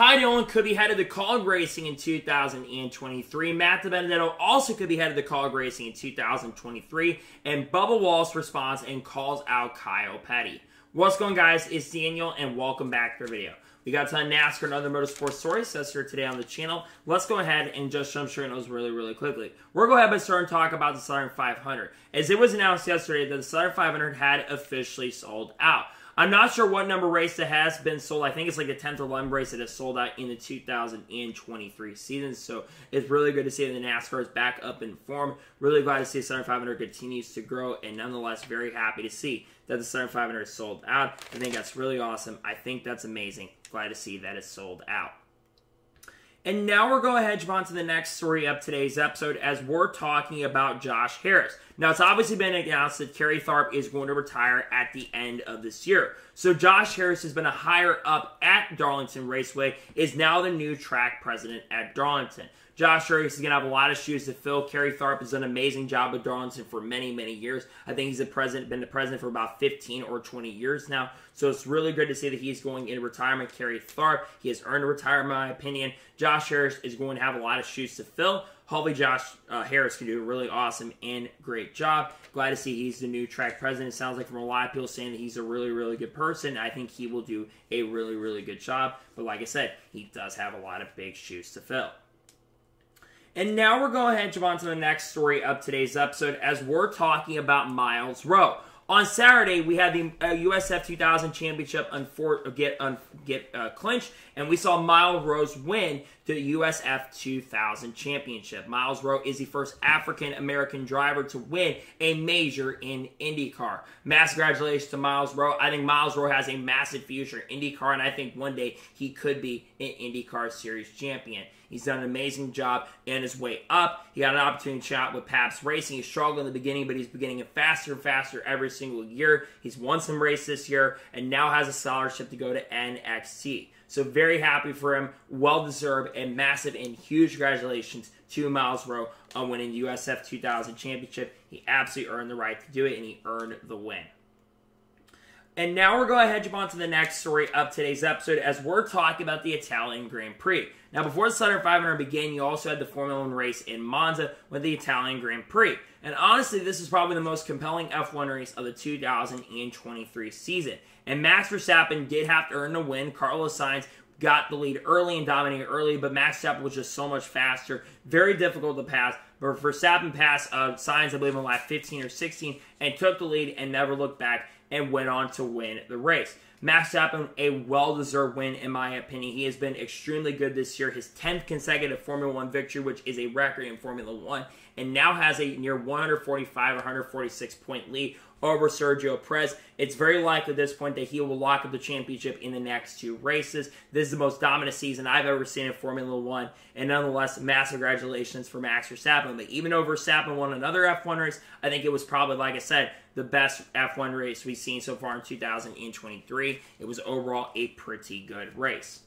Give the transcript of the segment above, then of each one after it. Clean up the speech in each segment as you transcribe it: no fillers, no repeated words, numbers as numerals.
Dillon could be headed to Kaulig Racing in 2023. Matt DiBenedetto also could be headed to Kaulig Racing in 2023. And Bubba Wallace responds and calls out Kyle Petty. What's going on, guys? It's Daniel, and welcome back to the video. We got a ton of NASCAR and other motorsports stories that's here today on the channel. Let's go ahead and just jump straight into those really quickly. We're going to go ahead and start and talk about the Southern 500. As it was announced yesterday that the Southern 500 had officially sold out. I'm not sure what number race that has been sold. I think it's like the 10th or 11th race that has sold out in the 2023 season. So it's really good to see that the NASCAR is back up in form. Really glad to see the Southern 500 continues to grow, and nonetheless very happy to see that the Southern 500 is sold out. I think that's really awesome. I think that's amazing. Glad to see that it's sold out. And now we're going to jump on to the next story of today's episode as we're talking about Josh Harris. Now, it's obviously been announced that Kerry Tharp is going to retire at the end of this year. So Josh Harris has been a higher up at Darlington Raceway, is now the new track president at Darlington. Josh Harris is going to have a lot of shoes to fill. Kerry Tharp has done an amazing job with Darlington for many years. I think he's been the president for about 15 or 20 years now. So it's really good to see that he's going into retirement. Kerry Tharp, he has earned a retirement, in my opinion. Josh Harris is going to have a lot of shoes to fill. Hopefully Josh Harris can do a really awesome and great job. Glad to see he's the new track president. It sounds like from a lot of people saying that he's a really good person. I think he will do a really good job. But like I said, he does have a lot of big shoes to fill. And now we're going to jump on to the next story of today's episode as we're talking about Miles Rowe. On Saturday, we had the USF 2000 Championship clinched, and we saw Miles Rowe win the USF 2000 Championship. Miles Rowe is the first African-American driver to win a major in IndyCar. Massive congratulations to Miles Rowe. I think Miles Rowe has a massive future in IndyCar, and I think one day he could be an IndyCar Series champion. He's done an amazing job in his way up. He got an opportunity to chat with Pabst Racing. He struggled in the beginning, but he's been getting faster and faster every single year. He's won some races this year and now has a scholarship to go to NXT. So very happy for him. Well-deserved and massive and huge congratulations to Miles Rowe on winning the USF 2000 Championship. He absolutely earned the right to do it, and he earned the win. And now we're going to jump on to the next story of today's episode as we're talking about the Italian Grand Prix. Now, before the Southern 500 began, you also had the Formula 1 race in Monza with the Italian Grand Prix. And honestly, this is probably the most compelling F1 race of the 2023 season. And Max Verstappen did have to earn a win. Carlos Sainz got the lead early and dominated early, but Max Verstappen was just so much faster. Very difficult to pass. But Verstappen passed Sainz, I believe, on lap 15 or 16, and took the lead and never looked back and went on to win the race. Max Verstappen, a well-deserved win in my opinion. He has been extremely good this year. His 10th consecutive Formula 1 victory, which is a record in Formula 1, and now has a near 145 or 146 point lead over Sergio Perez. It's very likely at this point that he will lock up the championship in the next two races. This is the most dominant season I've ever seen in Formula 1, and nonetheless, massive congratulations for Max Verstappen. But even though Verstappen won another F1 race, I think it was probably, like I said, the best F1 race we've seen so far in 2023. It was overall a pretty good race.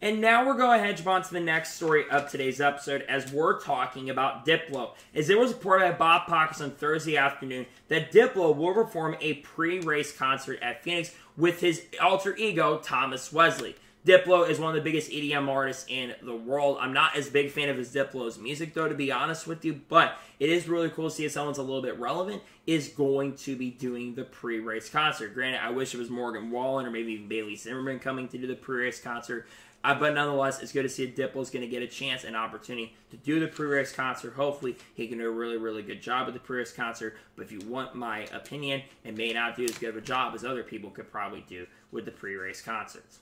And now we're going to jump on to the next story of today's episode as we're talking about Diplo. As it was reported by Bob Pockrass on Thursday afternoon that Diplo will perform a pre-race concert at Phoenix with his alter ego, Thomas Wesley. Diplo is one of the biggest EDM artists in the world. I'm not as big a fan of his Diplo's music, though, to be honest with you, but it is really cool to see if someone's a little bit relevant is going to be doing the pre-race concert. Granted, I wish it was Morgan Wallen or maybe even Bailey Zimmerman coming to do the pre-race concert. But nonetheless, it's good to see Diplo's going to get a chance and opportunity to do the pre-race concert. Hopefully, he can do a really good job with the pre-race concert. But if you want my opinion, it may not do as good of a job as other people could probably do with the pre-race concerts.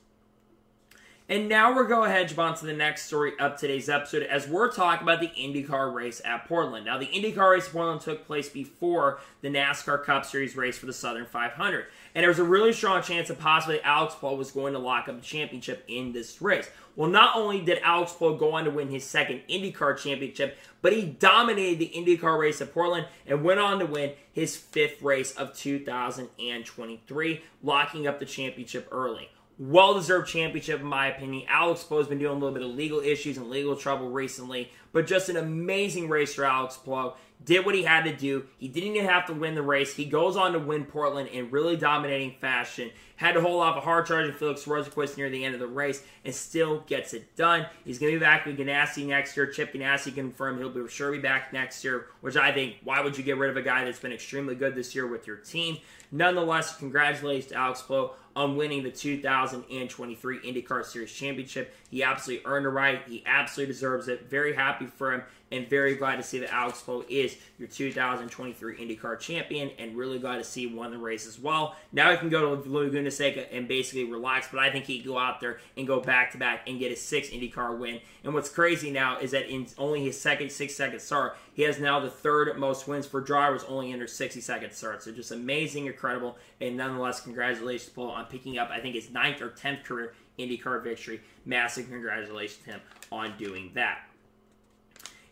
And now we're going to jump on to the next story of today's episode as we're talking about the IndyCar race at Portland. Now, the IndyCar race at Portland took place before the NASCAR Cup Series race for the Southern 500. And there was a really strong chance that possibly Alex Palou was going to lock up the championship in this race. Well, not only did Alex Palou go on to win his second IndyCar championship, but he dominated the IndyCar race at Portland and went on to win his fifth race of 2023, locking up the championship early. Well-deserved championship, in my opinion. Alex Palou has been dealing with a little bit of legal issues and legal trouble recently, but just an amazing race for Alex Palou. did what he had to do. He didn't even have to win the race. He goes on to win Portland in really dominating fashion. Had to hold off a hard-charging Felix Rosenqvist near the end of the race and still gets it done. He's going to be back with Ganassi next year. Chip Ganassi confirmed he'll be sure be back next year, which I think, why would you get rid of a guy that's been extremely good this year with your team? Nonetheless, congratulations to Alex Palou on winning the 2023 IndyCar Series Championship. He absolutely earned the right. He absolutely deserves it. Very happy for him and very glad to see that Alex Palou is your 2023 IndyCar champion and really glad to see he won the race as well. Now he can go to Laguna Seca and basically relax, but I think he can go out there and go back-to-back and get his 6th IndyCar win. And what's crazy now is that in only his 6-second start, he has now the 3rd most wins for drivers only under 60-second starts. So just amazing, incredible, and nonetheless, congratulations to Palou on picking up, I think, his 9th or 10th career IndyCar victory. Massive congratulations to him on doing that.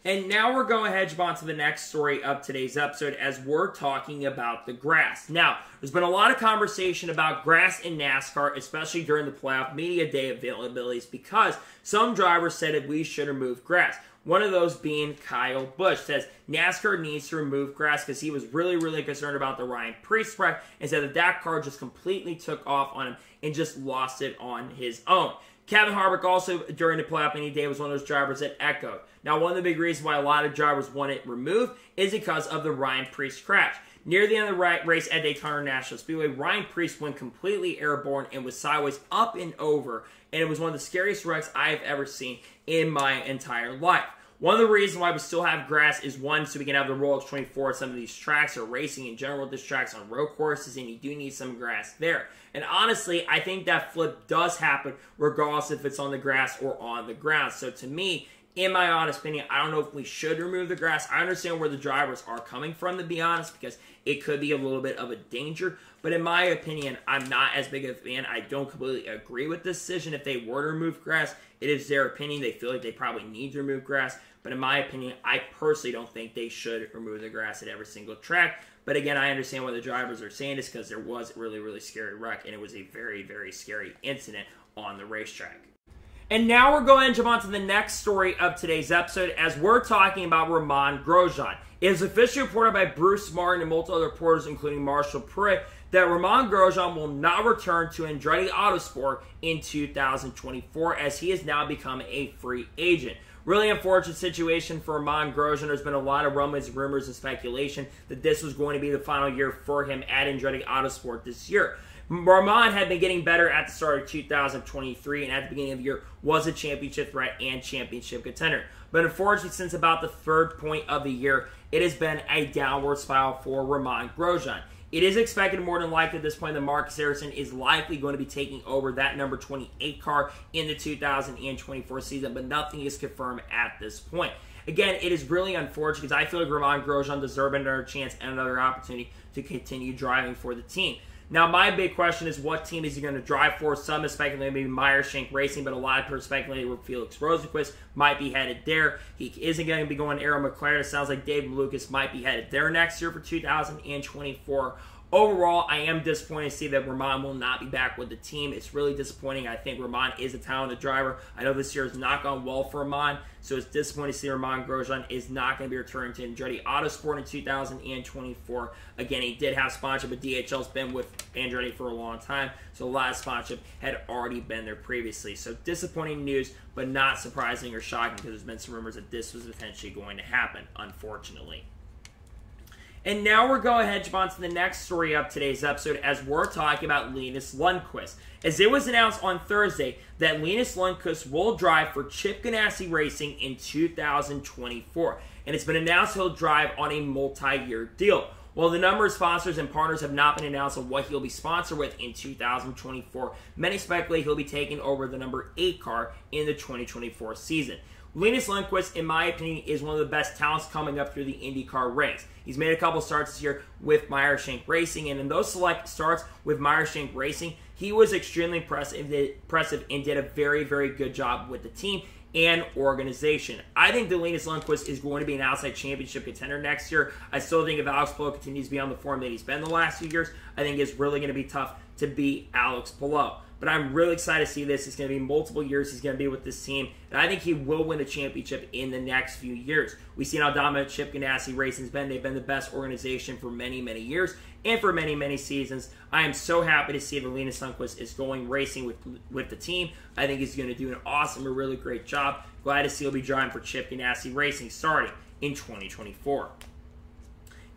And now we're going to jump on to the next story of today's episode as we're talking about the grass. Now, there's been a lot of conversation about grass in NASCAR, especially during the playoff media day availabilities, because some drivers said that we should remove grass. One of those being Kyle Busch says NASCAR needs to remove grass because he was really concerned about the Ryan Preece wreck and said that car just completely took off on him and just lost it on his own. Kevin Harvick also, during the playoff media day, was one of those drivers that echoed. Now, one of the big reasons why a lot of drivers want it removed is because of the Ryan Preece crash. Near the end of the race at Daytona National Speedway, Ryan Preece went completely airborne and was sideways up and over, and it was one of the scariest wrecks I have ever seen in my entire life. One of the reasons why we still have grass is, one, so we can have the Rolex 24 at some of these tracks, or racing in general with this tracks on road courses, and you do need some grass there. And honestly, I think that flip does happen regardless if it's on the grass or on the ground. So to me, in my honest opinion, I don't know if we should remove the grass. I understand where the drivers are coming from, to be honest, because it could be a little bit of a danger. But in my opinion, I'm not as big of a fan. I don't completely agree with this decision. If they were to remove grass, it is their opinion. They feel like they probably need to remove grass. But in my opinion, I personally don't think they should remove the grass at every single track. But again, I understand why the drivers are saying this, because there was a really scary wreck, and it was a very scary incident on the racetrack. And now we're going to jump on to the next story of today's episode as we're talking about Romain Grosjean. It is officially reported by Bruce Martin and multiple other reporters, including Marshall Pruitt, that Romain Grosjean will not return to Andretti Autosport in 2024 as he has now become a free agent. Really unfortunate situation for Romain Grosjean. There's been a lot of rumblings, rumors, and speculation that this was going to be the final year for him at Andretti Autosport this year. Romain had been getting better at the start of 2023, and at the beginning of the year was a championship threat and championship contender. But unfortunately, since about the 3rd point of the year, it has been a downward spiral for Romain Grosjean. It is expected more than likely at this point that Marcus Harrison is likely going to be taking over that number 28 car in the 2024 season, but nothing is confirmed at this point. Again, it is really unfortunate because I feel like Romain Grosjean deserves another chance and another opportunity to continue driving for the team. Now, my big question is, what team is he going to drive for? Some have speculated maybe Meyer Shank Racing, but a lot of people speculated where Felix Rosenqvist might be headed there. He isn't going to be going to Arrow McLaren. It sounds like Dave Lucas might be headed there next year for 2024. Overall, I am disappointed to see that Romain will not be back with the team. It's really disappointing. I think Romain is a talented driver. I know this year has not gone well for Romain, so it's disappointing to see Romain Grosjean is not going to be returning to Andretti Autosport in 2024. Again, he did have sponsorship, but DHL's been with Andretti for a long time, so a lot of sponsorship had already been there previously. So disappointing news, but not surprising or shocking because there's been some rumors that this was potentially going to happen, unfortunately. And now we're going ahead and jump on to the next story of today's episode as we're talking about Linus Lundqvist. As it was announced on Thursday that Linus Lundqvist will drive for Chip Ganassi Racing in 2024. And it's been announced he'll drive on a multi-year deal. While the number of sponsors and partners have not been announced on what he'll be sponsored with in 2024, many speculate he'll be taking over the number 8 car in the 2024 season. Linus Lundqvist, in my opinion, is one of the best talents coming up through the IndyCar ranks. He's made a couple starts this year with Meyer Shank Racing, and in those select starts with Meyer Shank Racing, he was extremely impressive and did a very good job with the team and organization. I think that Linus Lundqvist is going to be an outside championship contender next year. I still think if Alex Palou continues to be on the form that he's been the last few years, I think it's really going to be tough to beat Alex Palou. but I'm really excited to see this. It's going to be multiple years he's going to be with this team, and I think he will win a championship in the next few years. We've seen how dominant Chip Ganassi Racing's been. They've been the best organization for many, many years and for many, many seasons. I am so happy to see that Linus Sundqvist is going racing with the team. I think he's going to do an awesome, a really great job. Glad to see he'll be driving for Chip Ganassi Racing starting in 2024.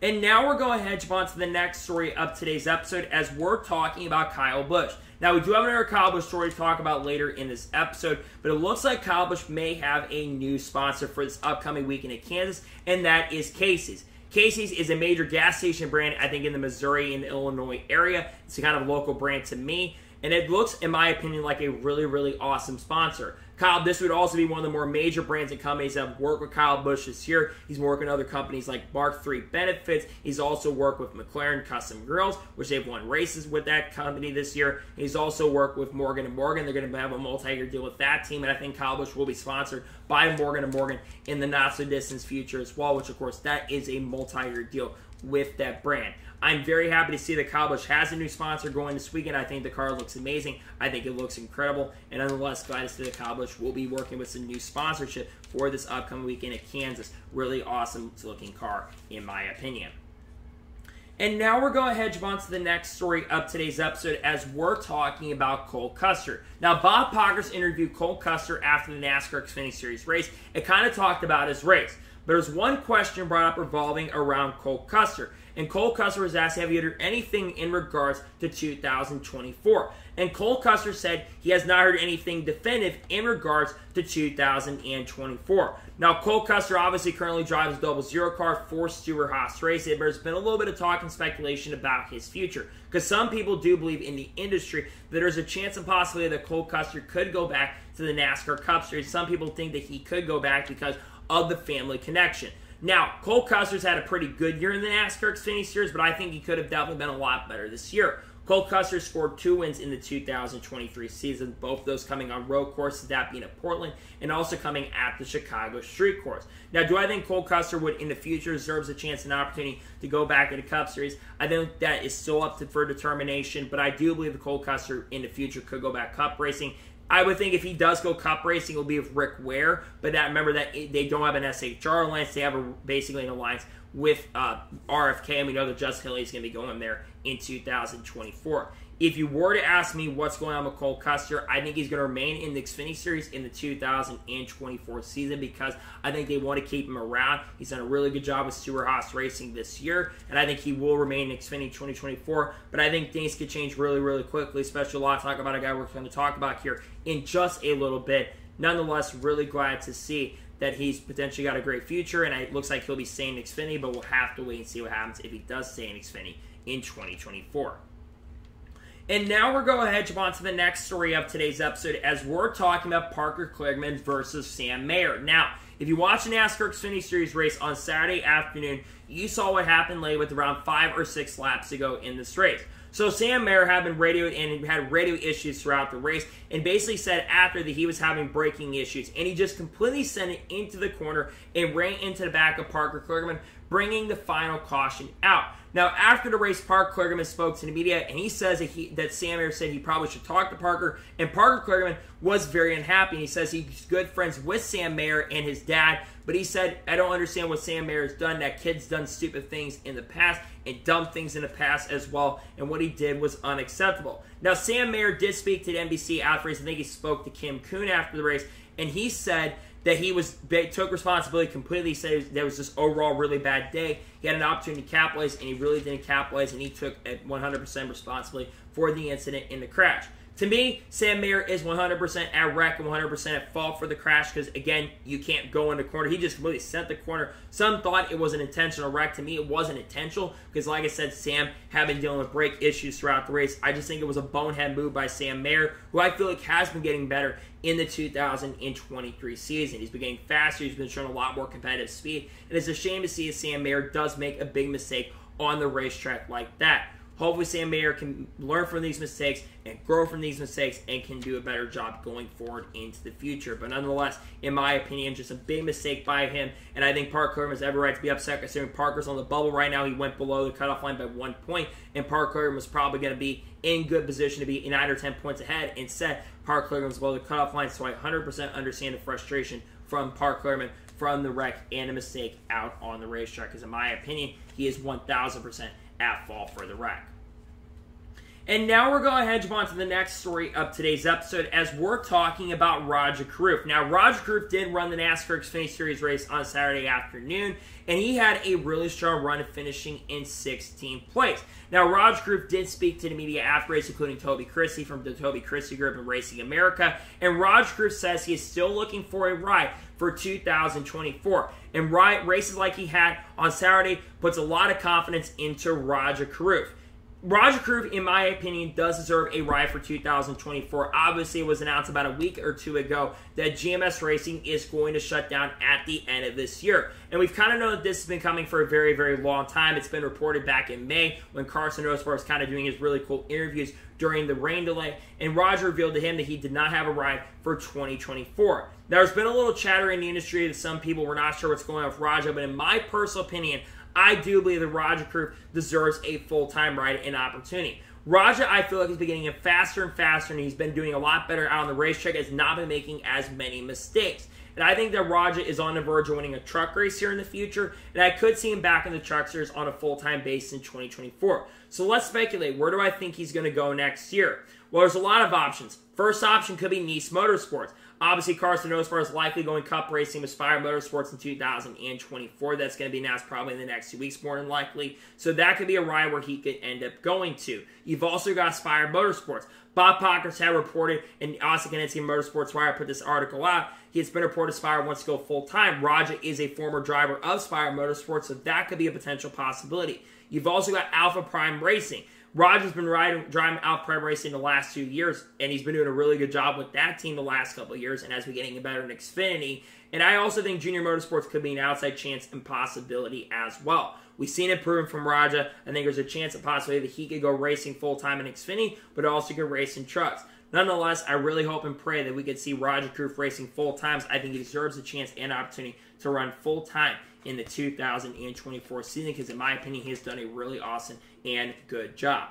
And now we're going ahead to jump on to the next story of today's episode as we're talking about Kyle Busch. Now, we do have another Kyle Busch story to talk about later in this episode, but it looks like Kyle Busch may have a new sponsor for this upcoming weekend at Kansas, and that is Casey's. Casey's is a major gas station brand, I think, in the Missouri and Illinois area. It's a kind of local brand to me, and it looks, in my opinion, like a really, really awesome sponsor. Kyle, this would also be one of the more major brands and companies that have worked with Kyle Busch this year. He's working with other companies like Mark III Benefits. He's also worked with McLaren Custom Grills, which they've won races with that company this year. He's also worked with Morgan & Morgan. They're going to have a multi-year deal with that team, and I think Kyle Busch will be sponsored by Morgan & Morgan in the not-so-distant future as well, which, of course, that is a multi-year deal with that brand. I'm very happy to see that Kyle Busch has a new sponsor going this weekend. I think the car looks amazing. I think it looks incredible. And nonetheless, glad to see that Kyle Busch will be working with some new sponsorship for this upcoming weekend at Kansas. Really awesome looking car, in my opinion. And now we're going ahead and jump on to the next story of today's episode as we're talking about Cole Custer. Now, Bob Pockrass interviewed Cole Custer after the NASCAR Xfinity Series race and kind of talked about his race. But there's one question brought up revolving around Cole Custer. And Cole Custer was asked, have you heard anything in regards to 2024? And Cole Custer said he has not heard anything definitive in regards to 2024. Now, Cole Custer obviously currently drives a 00 car for Stewart-Haas Racing, but there's been a little bit of talk and speculation about his future. Because some people do believe in the industry that there's a chance and possibility that Cole Custer could go back to the NASCAR Cup Series. Some people think that he could go back because of the family connection. Now, Cole Custer's had a pretty good year in the NASCAR Xfinity Series, but I think he could have definitely been a lot better this year. Cole Custer scored 2 wins in the 2023 season, both of those coming on road courses, that being at Portland, and also coming at the Chicago Street Course. Now, do I think Cole Custer would, in the future, deserves a chance and opportunity to go back to the Cup Series? I think that is still up for determination, but I do believe that Cole Custer in the future could go back Cup racing. I would think if he does go Cup racing, it will be with Rick Ware, but remember that they don't have an SHR alliance. They have basically an alliance with RFK, and we know that Justin Haley is going to be going there in 2024. If you were to ask me what's going on with Cole Custer, I think he's going to remain in the Xfinity Series in the 2024 season because I think they want to keep him around. He's done a really good job with Stewart-Haas Racing this year, and I think he will remain in Xfinity 2024. But I think things could change really, really quickly, especially a lot of talk about a guy we're going to talk about here in just a little bit. Nonetheless, really glad to see that he's potentially got a great future, and it looks like he'll be staying in Xfinity, but we'll have to wait and see what happens if he does stay in Xfinity in 2024. And now we're going ahead to jump on to the next story of today's episode as we're talking about Parker Kligerman versus Sam Mayer. Now, if you watch the NASCAR Xfinity Series race on Saturday afternoon, you saw what happened late with around 5 or 6 laps to go in this race. So Sam Mayer had been radioed and had radio issues throughout the race and basically said after that he was having braking issues. And he just completely sent it into the corner and ran into the back of Parker Kligerman, bringing the final caution out. Now, after the race, Parker Kligerman spoke to the media, and he says that Sam Mayer said he probably should talk to Parker, and Parker Kligerman was very unhappy. And he says he's good friends with Sam Mayer and his dad, but he said, I don't understand what Sam Mayer has done. That kid's done stupid things in the past and dumb things in the past as well, and what he did was unacceptable. Now, Sam Mayer did speak to the NBC after the race. I think he spoke to Kim Kuhn after the race, and he said that he took responsibility completely. He said there was this overall really bad day. He had an opportunity to capitalize, and he really didn't capitalize, and he took 100% responsibility for the incident in the crash. To me, Sam Mayer is 100% at wreck and 100% at fault for the crash because, again, you can't go in the corner. He just really sent the corner. Some thought it was an intentional wreck. To me, it wasn't intentional because, like I said, Sam had been dealing with brake issues throughout the race. I just think it was a bonehead move by Sam Mayer, who I feel like has been getting better in the 2023 season. He's been getting faster. He's been showing a lot more competitive speed. And it's a shame to see Sam Mayer does make a big mistake on the racetrack like that. Hopefully Sam Mayer can learn from these mistakes and grow from these mistakes and can do a better job going forward into the future. But nonetheless, in my opinion, just a big mistake by him, and I think Parker has every right to be upset considering Parker's on the bubble right now. He went below the cutoff line by 1 point, and Parker was probably going to be in good position to be 9 or 10 points ahead. Instead, Parker was below the cutoff line, so I 100% understand the frustration from Parker from the wreck and a mistake out on the racetrack, because in my opinion, he is 1,000% at fault for the wreck. And now we're going to jump on to the next story of today's episode as we're talking about Rajah Caruth. Now, Rajah Caruth did run the NASCAR Xfinity Series race on Saturday afternoon, and he had a really strong run, finishing in 16th place. Now, Rajah Caruth did speak to the media after race, including Toby Christie from the Toby Christie Group and Racing America, and Rajah Caruth says he is still looking for a ride for 2024. And races like he had on Saturday puts a lot of confidence into Rajah Caruth. Rajah Caruth, in my opinion, does deserve a ride for 2024. Obviously, it was announced about a week or two ago that GMS Racing is going to shut down at the end of this year. And we've kind of known that this has been coming for a very, very long time. It's been reported back in May when Carson Osbar was kind of doing his really cool interviews during the rain delay. And Rajah revealed to him that he did not have a ride for 2024. There's been a little chatter in the industry that some people were not sure what's going on with Rajah, but in my personal opinion, I do believe that Rajah Caruth deserves a full-time ride and opportunity. Rajah, I feel like he's been getting it faster and faster, and he's been doing a lot better out on the racetrack, has not been making as many mistakes. And I think that Rajah is on the verge of winning a truck race here in the future, and I could see him back in the truck series on a full-time basis in 2024. So let's speculate. Where do I think he's going to go next year? Well, there's a lot of options. First option could be Nice Motorsports. Obviously, Carson Osbar is likely going Cup racing with Spire Motorsports in 2024. That's going to be announced probably in the next 2 weeks, more than likely. So that could be a ride where he could end up going to. You've also got Spire Motorsports. Bob Pockers had reported, and Austin Canadian Motorsports Wire put this article out. It's been reported Spire wants to go full-time. Rajah is a former driver of Spire Motorsports, so that could be a potential possibility. You've also got Alpha Prime Racing. Rajah's been driving Alpha Prime Racing the last 2 years, and he's been doing a really good job with that team the last couple of years, and has been getting better in Xfinity. And I also think Junior Motorsports could be an outside chance and possibility as well. We've seen improvement from Rajah. I think there's a chance and possibility that he could go racing full-time in Xfinity, but also could race in trucks. Nonetheless, I really hope and pray that we could see Rajah Caruth racing full-time. I think he deserves a chance and opportunity to run full-time in the 2024 season, because in my opinion, he has done a really awesome and good job.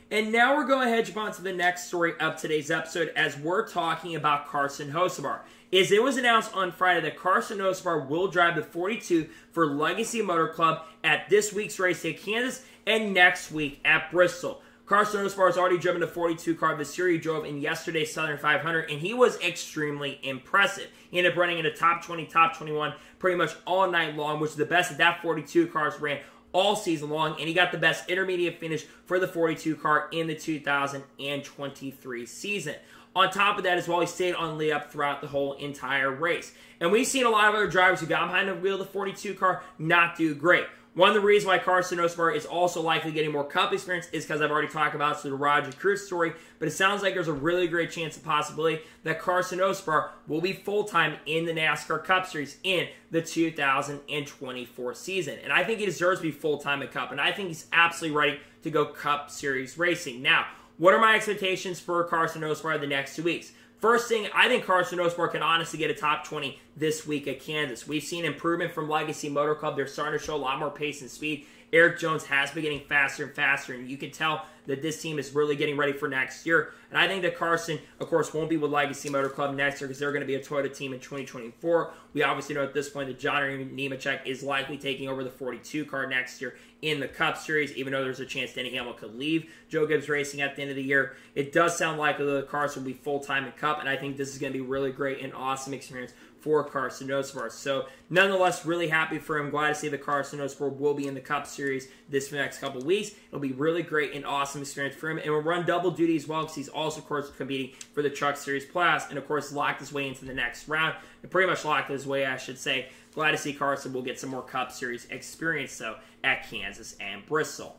And now we're going to jump on to the next story of today's episode as we're talking about Carson Hocevar. It was announced on Friday that Carson Hocevar will drive the 42 for Legacy Motor Club at this week's race at Kansas and next week at Bristol. Carson Hocevar has already driven the 42 car this year. He drove in yesterday's Southern 500, and he was extremely impressive. He ended up running in the top 20, top 21 pretty much all night long, which is the best that 42 cars ran all season long, and he got the best intermediate finish for the 42 car in the 2023 season. On top of that as well, he stayed on layup throughout the whole entire race. And we've seen a lot of other drivers who got behind the wheel of the 42 car not do great. One of the reasons why Carson Hocevar is also likely getting more Cup experience is because I've already talked about the Rajah Caruth story, but it sounds like there's a really great chance and possibility that Carson Hocevar will be full-time in the NASCAR Cup Series in the 2024 season. And I think he deserves to be full-time at Cup, and I think he's absolutely ready to go Cup Series racing. Now, what are my expectations for Carson Hocevar the next 2 weeks? First thing, I think Carson Hocevar can honestly get a top 20 this week at Kansas. We've seen improvement from Legacy Motor Club. They're starting to show a lot more pace and speed. Eric Jones has been getting faster and faster, and you can tell that this team is really getting ready for next year. And I think that Carson, of course, won't be with Legacy Motor Club next year because they're going to be a Toyota team in 2024. We obviously know at this point that John Nemechek is likely taking over the 42 car next year in the Cup Series, even though there's a chance Denny Hamlin could leave Joe Gibbs Racing at the end of the year. It does sound likely that Carson will be full-time in Cup, and I think this is going to be really great and awesome experience for Carson Hocevar. So, nonetheless, really happy for him. Glad to see that Carson Hocevar will be in the Cup Series this next couple weeks. It'll be really great and awesome experience for him. And we'll run double duty as well because he's also, of course, competing for the Truck Series Plus and, of course, locked his way into the next round. And pretty much locked his way, I should say. Glad to see Carson will get some more Cup Series experience, though, at Kansas and Bristol.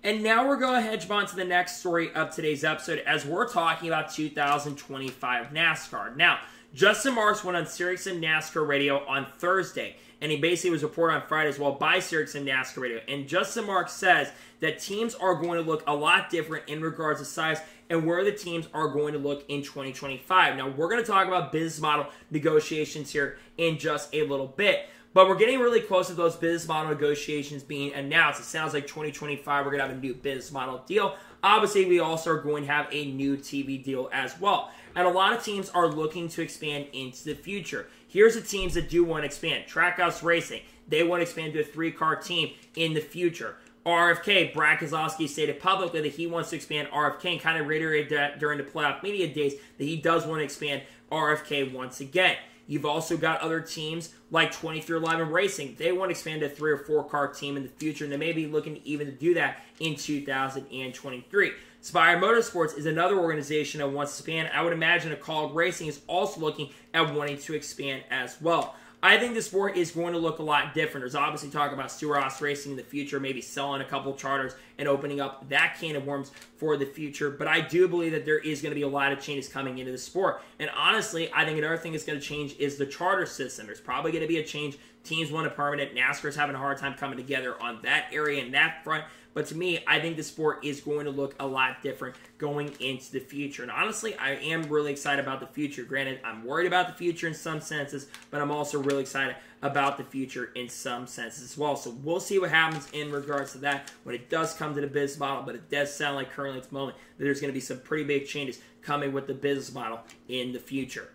And now we're going to jump on to the next story of today's episode as we're talking about 2025 NASCAR. Now, Justin Marks went on Sirius and NASCAR Radio on Thursday, and he basically was reported on Friday as well by Sirius and NASCAR Radio. And Justin Marks says that teams are going to look a lot different in regards to size and where the teams are going to look in 2025. Now, we're going to talk about business model negotiations here in just a little bit. But we're getting really close to those business model negotiations being announced. It sounds like 2025 we're going to have a new business model deal. Obviously, we also are going to have a new TV deal as well. And a lot of teams are looking to expand into the future. Here's the teams that do want to expand. Trackhouse Racing, they want to expand to a 3-car team in the future. RFK, Brad Keselowski stated publicly that he wants to expand RFK and kind of reiterated that during the playoff media days that he does want to expand RFK once again. You've also got other teams like 2311 Racing. They want to expand to a 3 or 4-car team in the future, and they may be looking even to do that in 2023. Spire Motorsports is another organization that wants to expand. I would imagine a Kaulig Racing is also looking at wanting to expand as well. I think the sport is going to look a lot different. There's obviously talk about Stewart-Haas Racing in the future, maybe selling a couple charters and opening up that can of worms for the future. But I do believe that there is going to be a lot of changes coming into the sport. And honestly, I think another thing that's going to change is the charter system. There's probably going to be a change. Teams want a permanent. NASCAR's having a hard time coming together on that area and that front. But to me, I think the sport is going to look a lot different going into the future. And honestly, I am really excited about the future. Granted, I'm worried about the future in some senses, but I'm also really excited about the future in some senses as well. So we'll see what happens in regards to that when it does come to the business model. But it does sound like currently at the moment that there's going to be some pretty big changes coming with the business model in the future.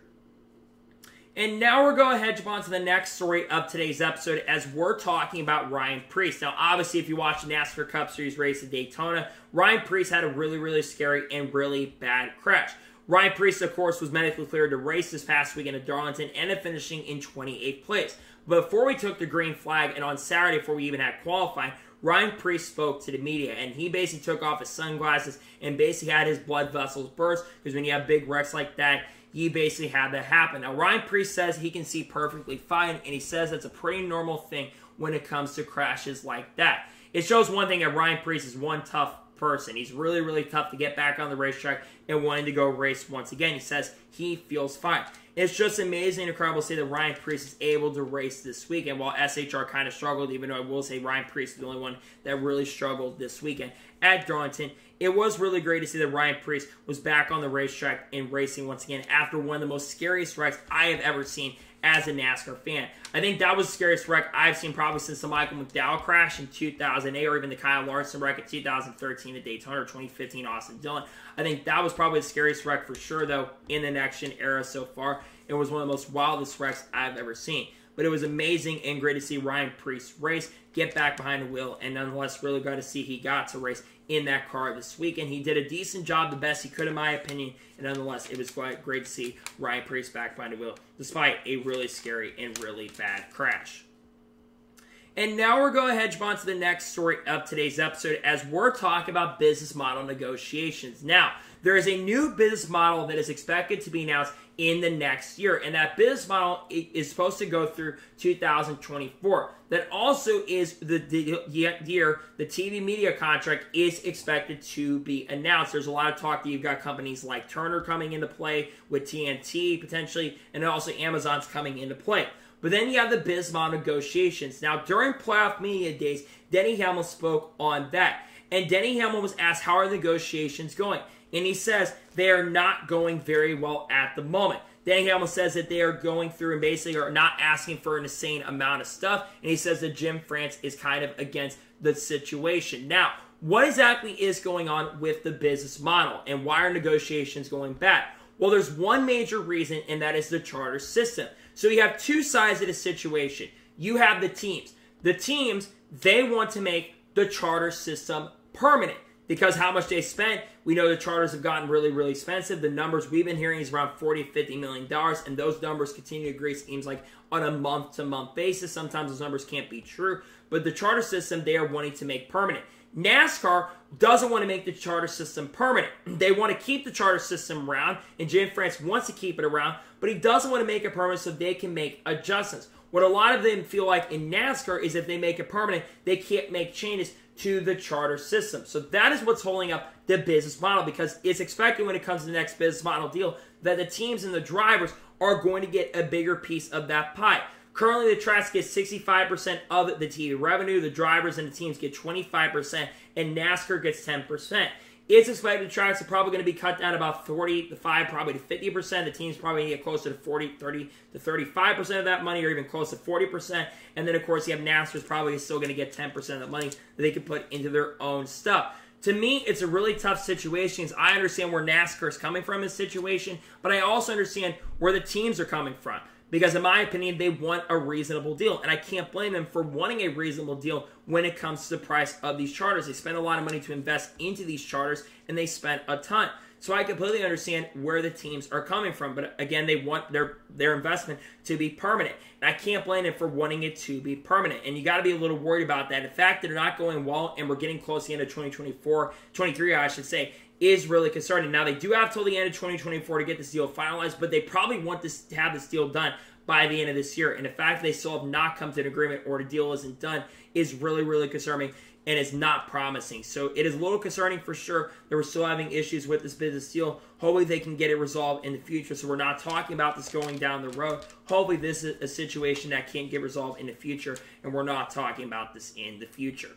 And now we're going to jump on to the next story of today's episode as we're talking about Ryan Preece. Now, obviously, if you watch the NASCAR Cup Series race at Daytona, Ryan Preece had a really, really scary and really bad crash. Ryan Preece, of course, was medically cleared to race this past weekend at Darlington, ended up finishing in 28th place. But before we took the green flag, and on Saturday before we even had qualifying, Ryan Preece spoke to the media, and he basically took off his sunglasses and basically had his blood vessels burst, because when you have big wrecks like that, you basically had that happen. Now, Ryan Preece says he can see perfectly fine, and he says that's a pretty normal thing when it comes to crashes like that. It shows one thing that Ryan Preece is one tough person. He's really, really tough to get back on the racetrack and wanting to go race once again. He says he feels fine. It's just amazing and incredible to see that Ryan Preece is able to race this weekend, while SHR kind of struggled, even though I will say Ryan Preece is the only one that really struggled this weekend at Darlington. It was really great to see that Ryan Preece was back on the racetrack and racing once again after one of the most scariest wrecks I have ever seen as a NASCAR fan. I think that was the scariest wreck I've seen probably since the Michael McDowell crash in 2008, or even the Kyle Larson wreck in 2013 at Daytona, or 2015 Austin Dillon. I think that was probably the scariest wreck for sure, though, in the next-gen era so far. It was one of the most wildest wrecks I've ever seen. But it was amazing and great to see Ryan Preece race, get back behind the wheel, and nonetheless really glad to see he got to race in that car this weekend. He did a decent job, the best he could in my opinion, and nonetheless it was quite great to see Ryan Preece back behind the wheel despite a really scary and really bad crash. And now we're going to jump on to the next story of today's episode as we're talking about business model negotiations. Now, there is a new business model that is expected to be announced in the next year, and that business model is supposed to go through 2024. That also is the year the TV media contract is expected to be announced. There's a lot of talk that you've got companies like Turner coming into play with TNT potentially, and also Amazon's coming into play. But then you have the business model negotiations. Now, during playoff media days, Denny Hamlin spoke on that. And Denny Hamlin was asked, how are the negotiations going? And he says they are not going very well at the moment. Denny Hamlin says that they are going through and basically are not asking for an insane amount of stuff. And he says that Jim France is kind of against the situation. Now, what exactly is going on with the business model? And why are negotiations going bad? Well, there's one major reason, and that is the charter system. So you have two sides of the situation. You have the teams. The teams, they want to make the charter system permanent because how much they spent, we know the charters have gotten really, really expensive. The numbers we've been hearing is around $40, $50 million, and those numbers continue to agree, seems like, on a month-to-month basis. Sometimes those numbers can't be true, but the charter system they are wanting to make permanent. NASCAR doesn't want to make the charter system permanent. They want to keep the charter system around, and Jim France wants to keep it around, but he doesn't want to make it permanent so they can make adjustments. What a lot of them feel like in NASCAR is if they make it permanent, they can't make changes to the charter system. So that is what's holding up the business model, because it's expected when it comes to the next business model deal that the teams and the drivers are going to get a bigger piece of that pie. Currently, the tracks get 65% of the TV revenue. The drivers and the teams get 25%, and NASCAR gets 10%. It's expected the tracks are probably going to be cut down about 45, probably to 50%. The team's probably going to get closer to 40, 30 to 35% of that money, or even close to 40%. And then, of course, you have NASCAR's probably still going to get 10% of the money that they can put into their own stuff. To me, it's a really tough situation. I understand where NASCAR is coming from in this situation, but I also understand where the teams are coming from. Because in my opinion, they want a reasonable deal. And I can't blame them for wanting a reasonable deal when it comes to the price of these charters. They spend a lot of money to invest into these charters, and they spent a ton. So I completely understand where the teams are coming from. But again, they want their investment to be permanent. And I can't blame them for wanting it to be permanent. And you got to be a little worried about that. The fact that they're not going well, and we're getting close to the end of 23, I should say, is really concerning. Now, they do have till the end of 2024 to get this deal finalized, but they probably want to have this deal done by the end of this year. And the fact that they still have not come to an agreement or the deal isn't done is really, really concerning and is not promising. So it is a little concerning for sure that we're still having issues with this business deal. Hopefully they can get it resolved in the future, so we're not talking about this going down the road. Hopefully this is a situation that can get resolved in the future, and we're not talking about this in the future.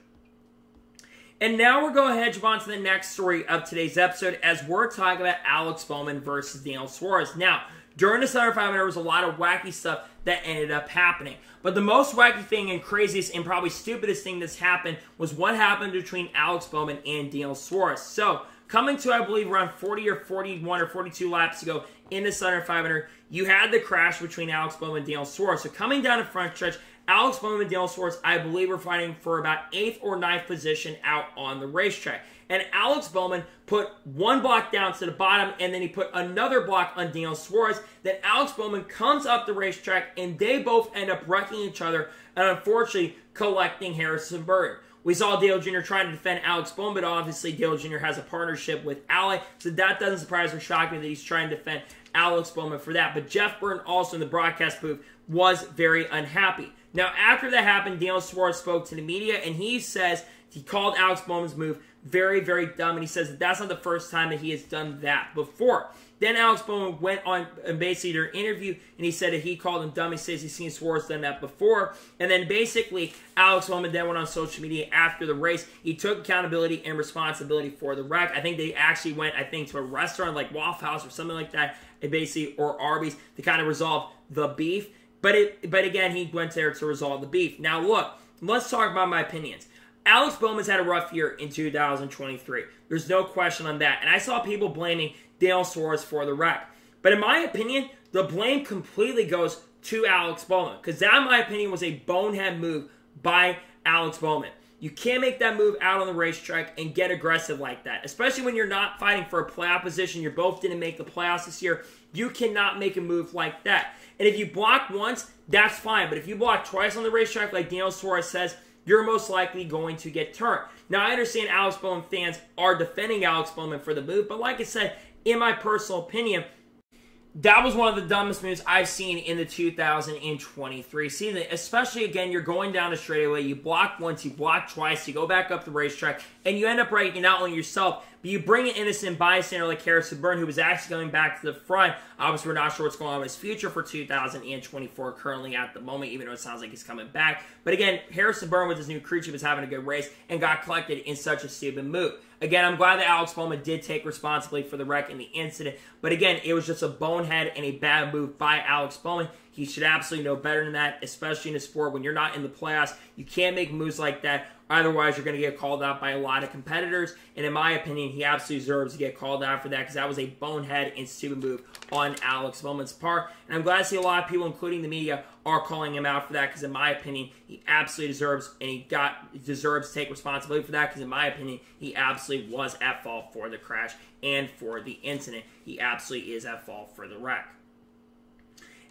And now we're going to jump on to the next story of today's episode, as we're talking about Alex Bowman versus Daniel Suarez. Now, during the Southern 500, there was a lot of wacky stuff that ended up happening. But the most wacky thing and craziest and probably stupidest thing that's happened was what happened between Alex Bowman and Daniel Suarez. So, coming to, I believe, around 40 or 41 or 42 laps ago in the Southern 500, you had the crash between Alex Bowman and Daniel Suarez. So, coming down the front stretch, Alex Bowman and Daniel Suarez, I believe, were fighting for about 8th or 9th position out on the racetrack. And Alex Bowman put one block down to the bottom, and then he put another block on Daniel Suarez. Then Alex Bowman comes up the racetrack, and they both end up wrecking each other and, unfortunately, collecting Harrison Burton. We saw Dale Jr. trying to defend Alex Bowman, but obviously Dale Jr. has a partnership with Ally, so that doesn't surprise or shock me that he's trying to defend Alex Bowman for that. But Jeff Burton, also in the broadcast booth, was very unhappy. Now, after that happened, Daniel Suarez spoke to the media, and he says he called Alex Bowman's move very, very dumb, and he says that that's not the first time that he has done that before. Then Alex Bowman went on basically their interview, and he said that he called him dumb. He says he's seen Suarez done that before. And then basically, Alex Bowman then went on social media after the race. He took accountability and responsibility for the wreck. I think they actually went, to a restaurant like Waffle House or something like that, or Arby's, to kind of resolve the beef. But again, he went there to resolve the beef. Now, look, let's talk about my opinions. Alex Bowman's had a rough year in 2023. There's no question on that. And I saw people blaming Daniel Suarez for the wreck. But in my opinion, the blame completely goes to Alex Bowman, because that, in my opinion, was a bonehead move by Alex Bowman. You can't make that move out on the racetrack and get aggressive like that, especially when you're not fighting for a playoff position. You both didn't make the playoffs this year. You cannot make a move like that. And if you block once, that's fine. But if you block twice on the racetrack, like Daniel Suarez says, you're most likely going to get turned. Now, I understand Alex Bowman fans are defending Alex Bowman for the move, but like I said, in my personal opinion, that was one of the dumbest moves I've seen in the 2023 season. Especially, again, you're going down the straightaway, you block once, you block twice, you go back up the racetrack, and you end up breaking not only yourself, but you bring an innocent bystander like Harrison Burton, who was actually going back to the front. Obviously, we're not sure what's going on with his future for 2024 currently at the moment, even though it sounds like he's coming back. But again, Harrison Burton with his new crew chief was having a good race and got collected in such a stupid move. Again, I'm glad that Alex Bowman did take responsibility for the wreck and the incident. But again, it was just a bonehead and a bad move by Alex Bowman. He should absolutely know better than that, especially in a sport when you're not in the playoffs. You can't make moves like that. Otherwise, you're going to get called out by a lot of competitors. And in my opinion, he absolutely deserves to get called out for that, because that was a bonehead and stupid move on Alex Bowman's part. And I'm glad to see a lot of people, including the media, are calling him out for that, because in my opinion, he absolutely deserves, and he deserves to take responsibility for that, because in my opinion, he absolutely was at fault for the crash and for the incident. He absolutely is at fault for the wreck.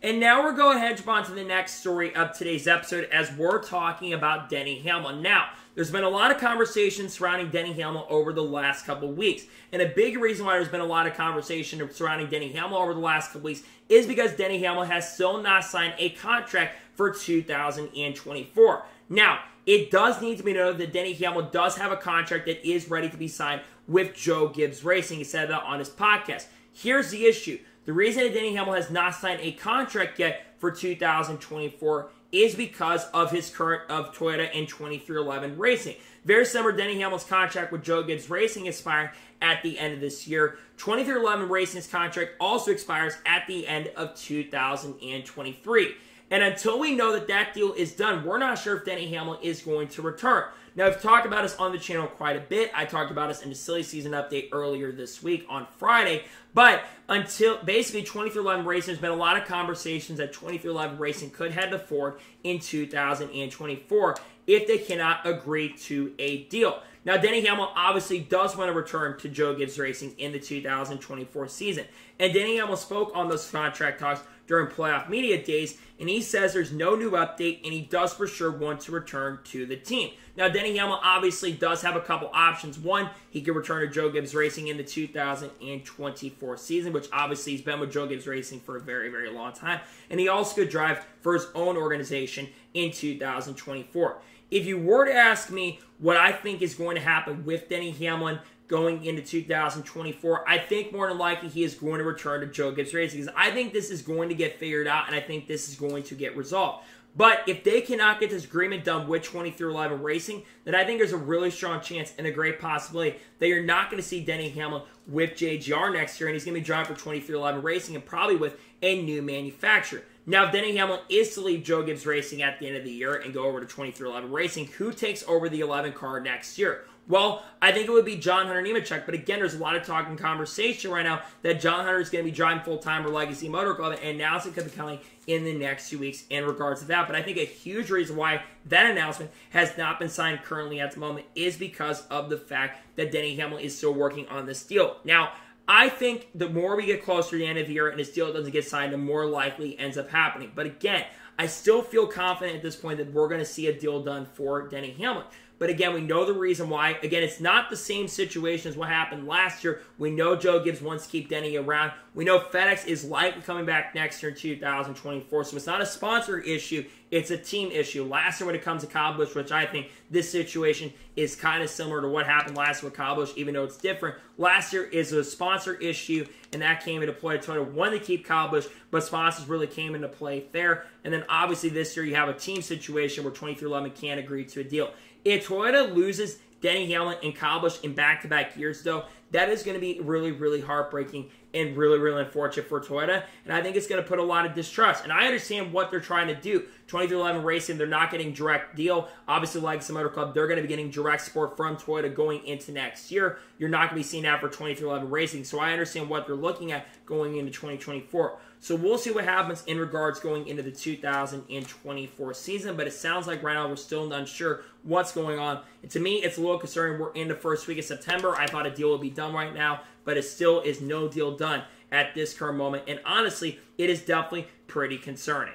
And now we're going ahead and jump on to the next story of today's episode, as we're talking about Denny Hamlin. Now, there's been a lot of conversation surrounding Denny Hamlin over the last couple of weeks. And a big reason why there's been a lot of conversation surrounding Denny Hamlin over the last couple of weeks is because Denny Hamlin has still not signed a contract for 2024. Now, it does need to be noted that Denny Hamlin does have a contract that is ready to be signed with Joe Gibbs Racing. He said that on his podcast. Here's the issue. The reason that Denny Hamlin has not signed a contract yet for 2024 is because of his current of Toyota and 2311 Racing. Very similar to Denny Hamlin's contract with Joe Gibbs Racing expiring at the end of this year. 2311 Racing's contract also expires at the end of 2023. And until we know that that deal is done, we're not sure if Denny Hamlin is going to return. Now, I've talked about this on the channel quite a bit. I talked about this in the Silly Season update earlier this week on Friday. But until basically 2311 Racing, there's been a lot of conversations that 2311 Racing could head to Ford in 2024 if they cannot agree to a deal. Now, Denny Hamlin obviously does want to return to Joe Gibbs Racing in the 2024 season. And Denny Hamlin spoke on those contract talks during playoff media days, and he says there's no new update, and he does for sure want to return to the team. Now, Denny Hamlin obviously does have a couple options. One, he could return to Joe Gibbs Racing in the 2024 season, which obviously he's been with Joe Gibbs Racing for a very, very long time. And he also could drive for his own organization in 2024. If you were to ask me what I think is going to happen with Denny Hamlin going into 2024, I think more than likely he is going to return to Joe Gibbs Racing, because I think this is going to get figured out, and I think this is going to get resolved. But if they cannot get this agreement done with 2311 Racing, then I think there's a really strong chance and a great possibility that you're not going to see Denny Hamlin with JGR next year, and he's going to be driving for 2311 Racing and probably with a new manufacturer. Now, if Denny Hamlin is to leave Joe Gibbs Racing at the end of the year and go over to 2311 Racing, who takes over the 11 car next year? Well, I think it would be John Hunter Nemechek, but again, there's a lot of talk and conversation right now that John Hunter is going to be driving full-time for Legacy Motor Club, and announcement could be coming in the next 2 weeks in regards to that. But I think a huge reason why that announcement has not been signed currently at the moment is because of the fact that Denny Hamlin is still working on this deal. Now, I think the more we get closer to the end of the year and this deal doesn't get signed, the more likely ends up happening. But again, I still feel confident at this point that we're going to see a deal done for Denny Hamlin. But again, we know the reason why. Again, it's not the same situation as what happened last year. We know Joe Gibbs wants to keep Denny around. We know FedEx is likely coming back next year in 2024. So it's not a sponsor issue. It's a team issue. Last year when it comes to Kyle Busch, which I think this situation is kind of similar to what happened last year with Kyle Busch, even though it's different. Last year is a sponsor issue, and that came into play. Toyota wanted to keep Kyle Busch, but sponsors really came into play there. And then obviously this year you have a team situation where 2311 can't agree to a deal. If Toyota loses Denny Hamlin and Kyle Busch in back-to-back years, though, that is going to be really, really heartbreaking and really, really unfortunate for Toyota. And I think it's going to put a lot of distrust. And I understand what they're trying to do. 2311 Racing, they're not getting direct deal. Obviously, like some other club, they're going to be getting direct support from Toyota going into next year. You're not going to be seeing that for 2311 Racing. So I understand what they're looking at going into 2024. So we'll see what happens in regards going into the 2024 season. But it sounds like right now we're still unsure what's going on. And to me, it's a little concerning. We're in the first week of September. I thought a deal would be done right now, but it still is no deal done at this current moment. And honestly, it is definitely pretty concerning.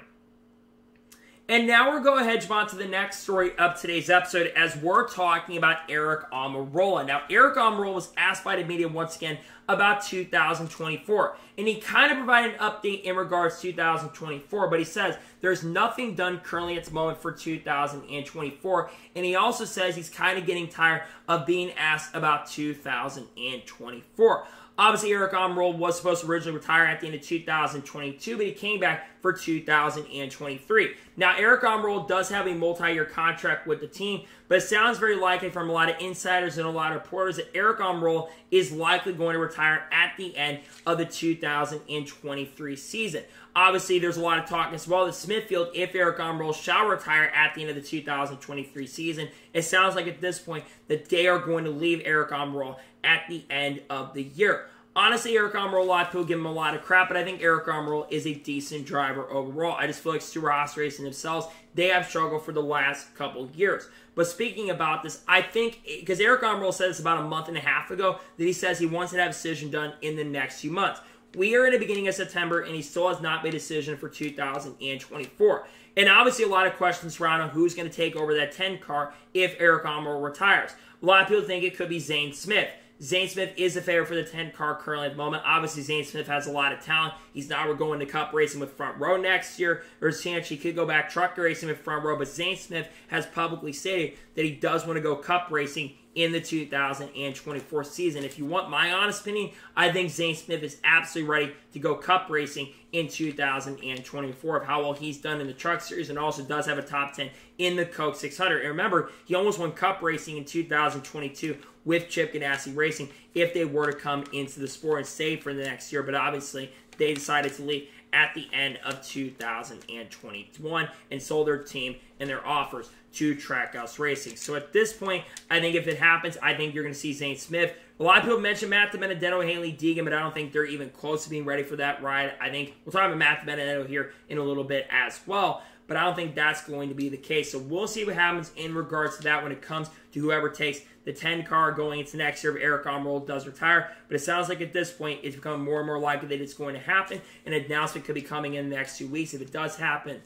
And now we're going to hedge on to the next story of today's episode as we're talking about Aric Almirola. Now, Aric Almirola was asked by the media once again about 2024. And he kind of provided an update in regards to 2024, but he says there's nothing done currently at the moment for 2024. And he also says he's kind of getting tired of being asked about 2024. Obviously, Aric Almirola was supposed to originally retire at the end of 2022, but he came back for 2023. Now, Aric Almirola does have a multi-year contract with the team, but it sounds very likely from a lot of insiders and a lot of reporters that Aric Almirola is likely going to retire at the end of the 2023 season. Obviously, there's a lot of talk as well that Smithfield, if Aric Almirola shall retire at the end of the 2023 season, it sounds like at this point that they are going to leave Aric Almirola at the end of the year. Honestly, Aric Almirola, a lot of people give him a lot of crap, but I think Aric Almirola is a decent driver overall. I just feel like Stewart-Haas Racing themselves, they have struggled for the last couple of years. But speaking about this, I think, because Aric Almirola said this about a month and a half ago, that he says he wants to have a decision done in the next few months. We are in the beginning of September, and he still has not made a decision for 2024. And obviously, a lot of questions surrounding who's going to take over that 10 car if Aric Almirola retires. A lot of people think it could be Zane Smith. Zane Smith is the favorite for the 10 car currently at the moment. Obviously, Zane Smith has a lot of talent. He's now going to Cup racing with Front Row next year. There's a chance he could go back truck racing with Front Row, but Zane Smith has publicly stated that he does want to go Cup racing in the 2024 season. If you want my honest opinion, I think Zane Smith is absolutely ready to go Cup racing in 2024 of how well he's done in the Truck Series, and also does have a top 10 in the Coke 600. And remember, he almost won Cup racing in 2022 with Chip Ganassi Racing if they were to come into the sport and stay for the next year, but obviously they decided to leave at the end of 2021 and sold their team and their offers to Trackhouse Racing. So at this point, I think if it happens, I think you're going to see Zane Smith. A lot of people mention Matt DiBenedetto, Haley Deegan, but I don't think they're even close to being ready for that ride. I think we'll talk about Matt DiBenedetto here in a little bit as well, but I don't think that's going to be the case. So we'll see what happens in regards to that when it comes to whoever takes the 10 car going into next year if Eric Almirola does retire. But it sounds like at this point it's becoming more and more likely that it's going to happen. An announcement could be coming in the next 2 weeks if it does happen.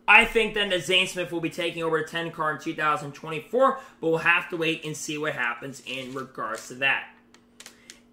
I think then that Zane Smith will be taking over the 10 car in 2024, but we'll have to wait and see what happens in regards to that.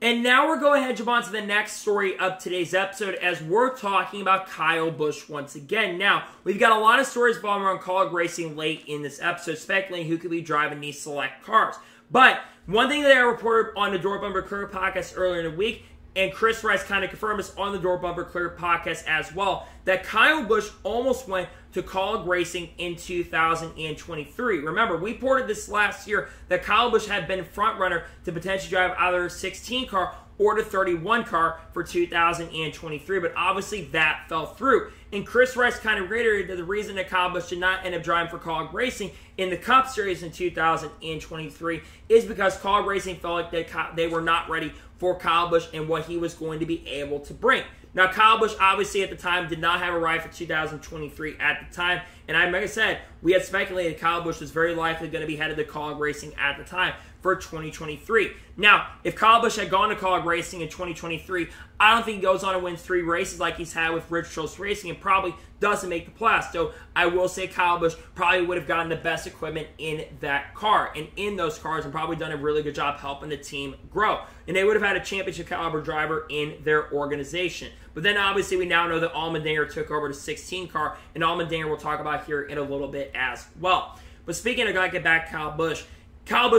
And now we're going ahead and jump on to the next story of today's episode as we're talking about Kyle Busch once again. Now, we've got a lot of stories revolving around Kaulig Racing late in this episode, speculating who could be driving these select cars. But one thing that I reported on the Door Bumper Clear podcast earlier in the week, and Chris Rice kind of confirmed this on the Door Bumper Clear podcast as well, that Kyle Busch almost went to Kaulig Racing in 2023. Remember, we reported this last year that Kyle Busch had been front runner to potentially drive either a 16 car or the 31 car for 2023, but obviously that fell through. And Chris Rice kind of reiterated that the reason that Kyle Busch did not end up driving for Kaulig Racing in the Cup Series in 2023 is because Kaulig Racing felt like they were not ready for Kyle Busch and what he was going to be able to bring. Now, Kyle Busch obviously at the time did not have a ride for 2023 at the time, and like I said, we had speculated Kyle Busch was very likely going to be headed to Kaulig Racing at the time for 2023. Now, if Kyle Busch had gone to Kaulig Racing in 2023, I don't think he goes on to win 3 races like he's had with Rich Schultz Racing and probably doesn't make the playoffs. So I will say Kyle Busch probably would have gotten the best equipment in that car and in those cars and probably done a really good job helping the team grow. And they would have had a championship caliber driver in their organization. But then obviously we now know that Allmendinger took over the 16 car, and Allmendinger we'll talk about here in a little bit as well. But speaking of, gotta get back to Kyle Busch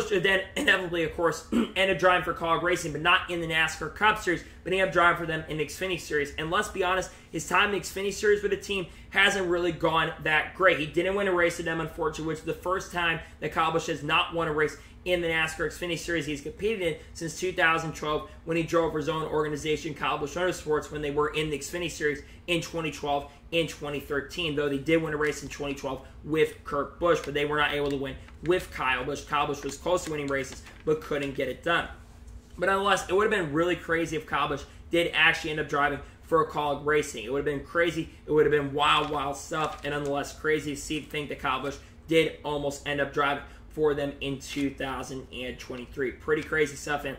then inevitably, of course, ended up driving for Kaulig Racing, but not in the NASCAR Cup Series, but he ended up driving for them in the Xfinity Series. And let's be honest, his time in the Xfinity Series with the team hasn't really gone that great. He didn't win a race with them, unfortunately, which is the first time that Kyle Busch has not won a race in the NASCAR Xfinity Series he's competed in since 2012 when he drove for his own organization, Kyle Busch Motorsports, when they were in the Xfinity Series in 2012 and 2013, though they did win a race in 2012 with Kurt Busch, but they were not able to win with Kyle Busch. Kyle Busch was close to winning races, but couldn't get it done. But nonetheless, it would have been really crazy if Kyle Busch did actually end up driving for Kaulig Racing. It would have been crazy. It would have been wild, wild stuff, and nonetheless crazy to think that Kyle Busch did almost end up driving for them in 2023. Pretty crazy stuff. And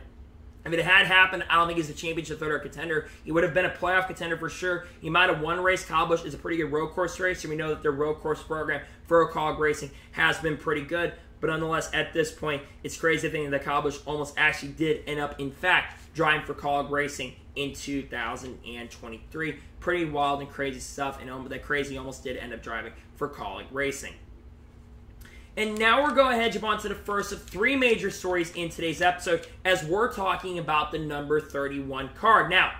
if it had happened, I don't think he's a championship third or contender. He would have been a playoff contender for sure. He might have won a race. Kyle Busch is a pretty good road course racer. We know that their road course program for Kaulig Racing has been pretty good. But nonetheless, at this point, it's crazy to think that Kyle Busch almost actually did end up, in fact, driving for Kaulig Racing in 2023. Pretty wild and crazy stuff. And that crazy almost did end up driving for Kaulig Racing. And now we're going ahead and jump on to the first of 3 major stories in today's episode as we're talking about the number 31 car. Now,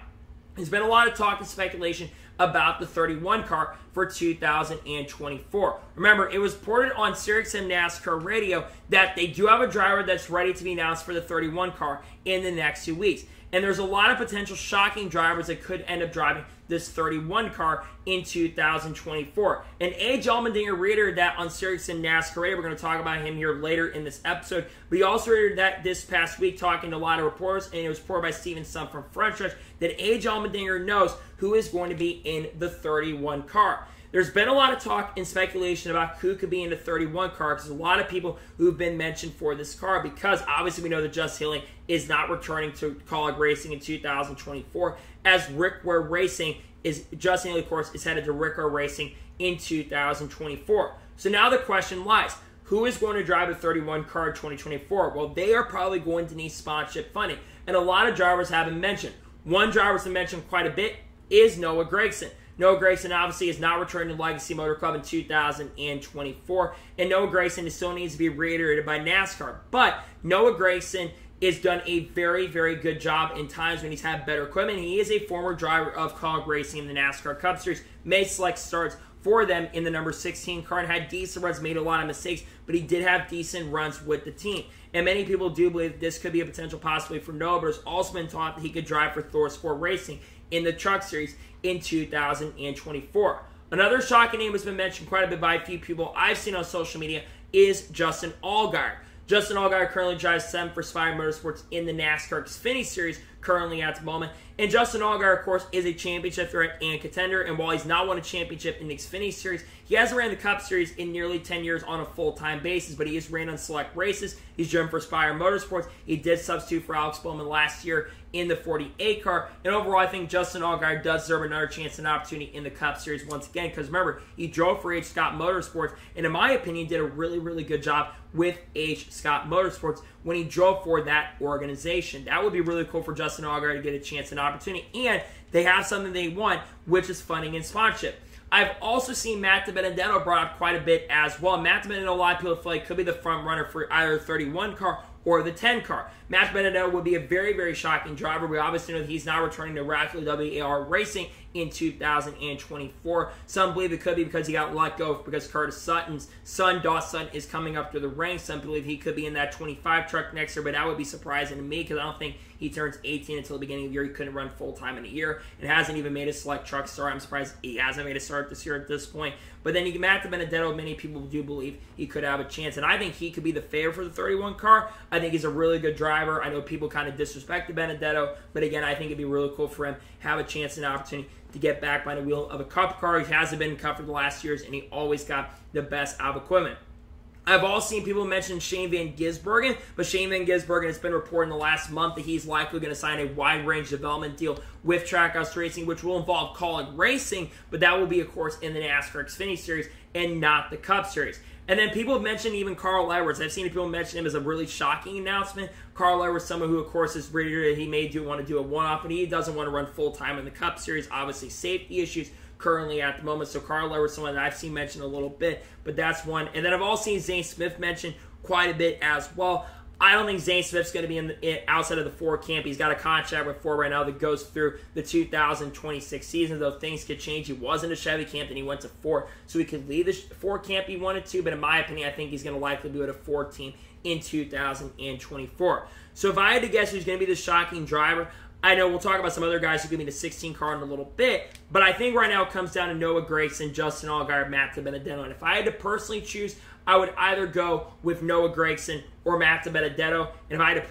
there's been a lot of talk and speculation about the 31 car for 2024. Remember, it was reported on SiriusXM NASCAR Radio that they do have a driver that's ready to be announced for the 31 car in the next 2 weeks. And there's a lot of potential shocking drivers that could end up driving this 31 car in 2024. And A.J. Allmendinger reiterated that on SiriusXM NASCAR Radio. We're going to talk about him here later in this episode. But he also reiterated that this past week talking to a lot of reporters, and it was reported by Steven Sun from Front Stretch, that A.J. Allmendinger knows who is going to be in the 31 car. There's been a lot of talk and speculation about who could be in the 31 car because there's a lot of people who've been mentioned for this car because obviously we know that Just Healing is not returning to Kaulig Racing in 2024 as Rick Ware Racing is, Just Healing of course, is headed to Rick Ware Racing in 2024. So now the question lies, who is going to drive a 31 car in 2024? Well, they are probably going to need sponsorship funding. And a lot of drivers haven't mentioned. One driver that's been mentioned quite a bit is Noah Gragson. Noah Gragson obviously is not returning to Legacy Motor Club in 2024. And Noah Gragson still needs to be reiterated by NASCAR. But Noah Gragson has done a very, very good job in times when he's had better equipment. He is a former driver of Kaulig Racing in the NASCAR Cup Series, made select starts for them in the number 16 car and had decent runs, made a lot of mistakes, but he did have decent runs with the team. And many people do believe this could be a potential possibility for Noah, but it's also been thought that he could drive for Thor Sport Racing in the Truck Series in 2024. Another shocking name that's been mentioned quite a bit by a few people I've seen on social media is Justin Allgaier. Justin Allgaier currently drives 7 for Spire Motorsports in the NASCAR Xfinity Series currently at the moment. And Justin Allgaier, of course, is a championship threat and contender. And while he's not won a championship in the Xfinity Series, he hasn't ran the Cup Series in nearly 10 years on a full-time basis. But he has ran on select races. He's driven for Spire Motorsports. He did substitute for Alex Bowman last year in the 48 car. And overall, I think Justin Allgaier does deserve another chance and opportunity in the Cup Series once again. Because remember, he drove for H. Scott Motorsports. And in my opinion, did a really, really good job with H. Scott Motorsports when he drove for that organization. That would be really cool for Justin Allgaier to get a chance and opportunity. And they have something they want, which is funding and sponsorship. I've also seen Matt DiBenedetto brought up quite a bit as well. Matt DiBenedetto, a lot of people feel like could be the front runner for either the 31 car or the 10 car. Matt DiBenedetto would be a very, very shocking driver. We obviously know that he's not returning to Rackley WAR Racing in 2024. Some believe it could be because he got let go because Curtis Sutton's son, Dawes Sutton, is coming up through the ranks. Some believe he could be in that 25 truck next year, but that would be surprising to me because I don't think he turns 18 until the beginning of the year. He couldn't run full-time in a year and hasn't even made a select truck start. I'm surprised he hasn't made a start this year at this point. But then you get Matt DiBenedetto, many people do believe he could have a chance. And I think he could be the favorite for the 31 car. I think he's a really good driver. I know people kind of disrespect DiBenedetto, but again, I think it'd be really cool for him to have a chance and opportunity to get back behind the wheel of a Cup car. He hasn't been in Cup for the last years, and he always got the best out of equipment. I've also seen people mention Shane Van Gisbergen, but Shane Van Gisbergen has been reported in the last month that he's likely going to sign a wide-range development deal with Trackhouse Racing, which will involve Kaulig Racing, but that will be, of course, in the NASCAR Xfinity Series and not the Cup Series. And then people have mentioned even Carl Edwards. I've seen people mention him as a really shocking announcement. Carl Edwards, someone who, of course, is ready. He may want to do a one-off, but he doesn't want to run full-time in the Cup Series. Obviously, safety issues currently at the moment. So Carl Edwards, someone that I've seen mentioned a little bit, but that's one. And then I've also seen Zane Smith mentioned quite a bit as well. I don't think Zane Smith's going to be outside of the Ford camp. He's got a contract with Ford right now that goes through the 2026 season, though things could change. He was in a Chevy camp, and he went to Ford, so he could leave the Ford camp he wanted to, but in my opinion, I think he's going to likely be with a Ford team in 2024. So if I had to guess who's going to be the shocking driver, I know we'll talk about some other guys who could be in the 16 car in a little bit, but I think right now it comes down to Noah Gragson, Justin Allgaier, Matt DiBenedetto. And if I had to personally choose, I would either go with Noah Gragson or Matt DiBenedetto. And if I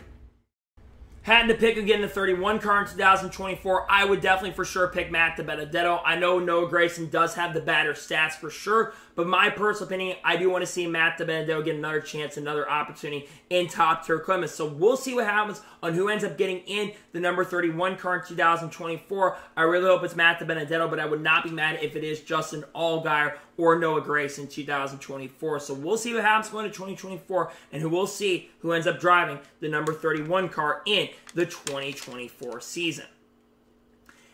had to pick again the 31 car in 2024, I would definitely for sure pick Matt DiBenedetto. I know Noah Gragson does have the better stats for sure, but my personal opinion, I do want to see Matt DiBenedetto get another chance, another opportunity in top-tier equipment. So we'll see what happens on who ends up getting in the number 31 car in 2024. I really hope it's Matt DiBenedetto, but I would not be mad if it is Justin Allgaier or Noah Gragson in 2024. So we'll see what happens going to 2024, and we'll see who ends up driving the number 31 car in the 2024 season.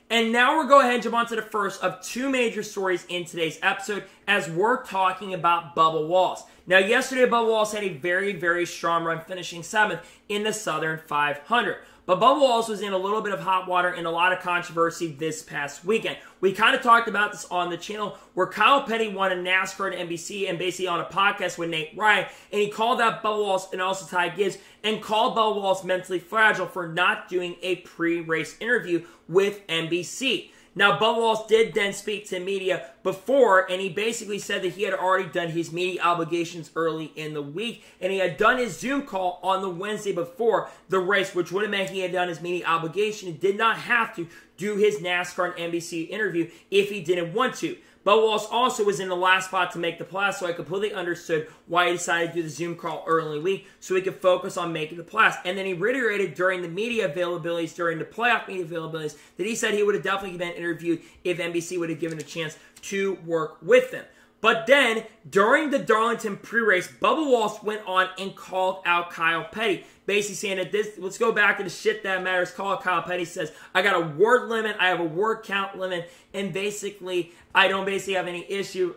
And now we'll go ahead and jump on to the first of two major stories in today's episode as we're talking about Bubba Wallace. Now, yesterday, Bubba Wallace had a very, very strong run, finishing 7th in the Southern 500. But Bubba Wallace was in a little bit of hot water and a lot of controversy this past weekend. We kind of talked about this on the channel where Kyle Petty won a NASCAR and NBC and basically on a podcast with Nate Ryan, and he called out Bubba Wallace and also Ty Gibbs and called Bubba Wallace mentally fragile for not doing a pre-race interview with NBC. Now, Bubba Wallace did then speak to media before, and he basically said that he had already done his media obligations early in the week, and he had done his Zoom call on the Wednesday before the race, which would have meant he had done his media obligation and did not have to do his NASCAR and NBC interview if he didn't want to. Bubba Wallace also was in the last spot to make the playoffs, so I completely understood why he decided to do the Zoom call early in the week so he could focus on making the playoffs. And then he reiterated during the media availabilities, during the playoff media availabilities, that he said he would have definitely been interviewed if NBC would have given a chance to work with them. But then, during the Darlington pre-race, Bubba Wallace went on and called out Kyle Petty, basically saying that let's go back to the shit that matters. Kyle Petty says, I got a word limit, I have a word count limit, and basically, I don't basically have any issue,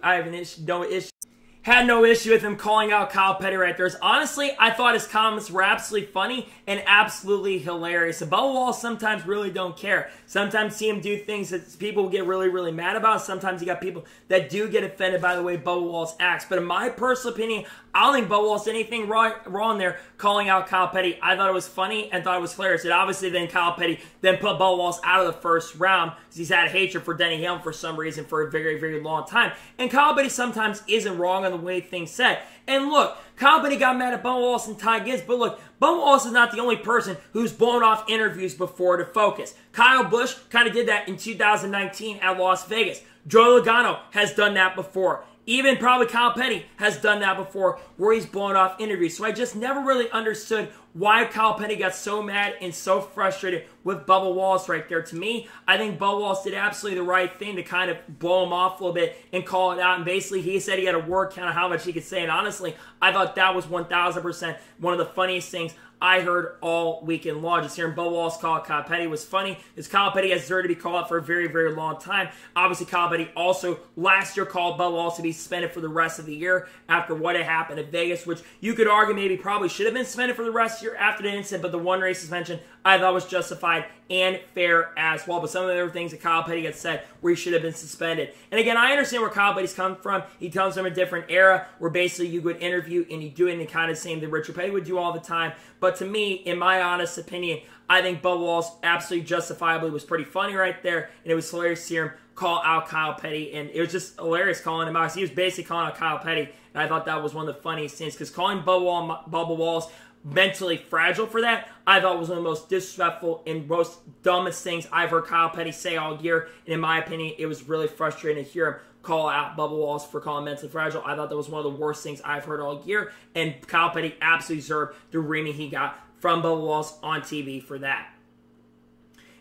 had no issue with him calling out Kyle Petty right there. Honestly, I thought his comments were absolutely funny and absolutely hilarious. And Bubba Wallace sometimes really don't care. Sometimes see him do things that people get really, really mad about. Sometimes you got people that do get offended by the way Bubba Wallace acts. But in my personal opinion, I don't think Bubba Wallace did anything wrong there calling out Kyle Petty. I thought it was funny and thought it was hilarious. And obviously then Kyle Petty then put Bubba Wallace out of the first round because he's had hatred for Denny Hamlin for some reason for a very, very long time. And Kyle Petty sometimes isn't wrong on the way things said. And look, Kyle Petty got mad at Bubba Wallace and Ty Gibbs, but look, Bubba Wallace is not the only person who's blown off interviews before to focus. Kyle Busch kind of did that in 2019 at Las Vegas. Joey Logano has done that before. Even probably Kyle Petty has done that before where he's blown off interviews. So I just never really understood why Kyle Petty got so mad and so frustrated with Bubba Wallace right there. To me, I think Bubba Wallace did absolutely the right thing to kind of blow him off a little bit and call it out. And basically, he said he had a word count of how much he could say. And honestly, I thought that was 1,000% one of the funniest things I heard all weekend long. Just hearing Bubba Wallace call Kyle Petty was funny, because Kyle Petty has deserved to be called out for a very, very long time. Obviously, Kyle Petty also last year called Bubba Wallace to be suspended for the rest of the year after what had happened at Vegas, which you could argue maybe probably should have been suspended for the rest of the year after the incident, but the one race suspension I thought was justified and fair as well. But some of the other things that Kyle Petty had said where he should have been suspended. And again, I understand where Kyle Petty's come from. He comes from a different era where basically you would interview and you do it in the kind of same that Richard Petty would do all the time. But to me, in my honest opinion, I think Bubba Wallace absolutely justifiably was pretty funny right there. And it was hilarious to hear him call out Kyle Petty. And it was just hilarious calling him out. He was basically calling out Kyle Petty. And I thought that was one of the funniest things, because calling Bubba Wallace mentally fragile for that, I thought was one of the most disrespectful and most dumbest things I've heard Kyle Petty say all year. And in my opinion, it was really frustrating to hear him call out Bubba Wallace for calling mentally fragile. I thought that was one of the worst things I've heard all year. And Kyle Petty absolutely deserved the reaming he got from Bubba Wallace on TV for that.